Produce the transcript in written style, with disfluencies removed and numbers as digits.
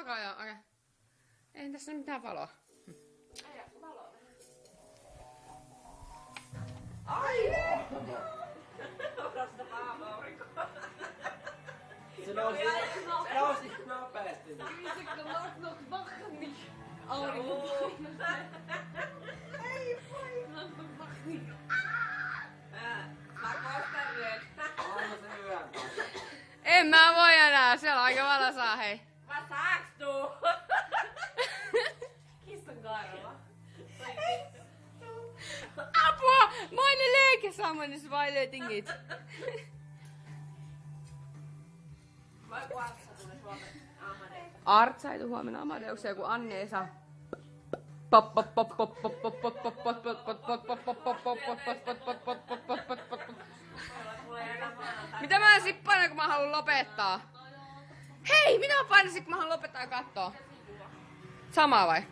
alkaa jo. Okei. Ei tässä ole mitään valoa. Ei valoa. Ai! Odottaa aurinkoa. Se nousi nopeasti. Aurinko. Ei voi! Mä koostan yön. Aina se yön. En mä voi enää, siellä on aika valosaa, hei. Mä saaks tuu? Kissan kaarella. Apua! Meine Lege samman zwei Dingit. Mä kuvatsa tulle Suomen Amadeus. Artsa ei tuu huomenna Amadeuksia, kun Anni ei saa. Mitä mä sit painan, kun mä haluan lopettaa? Hei, mitä mä painasin, kun mä haluan lopettaa ja kattoo? Samaa vai?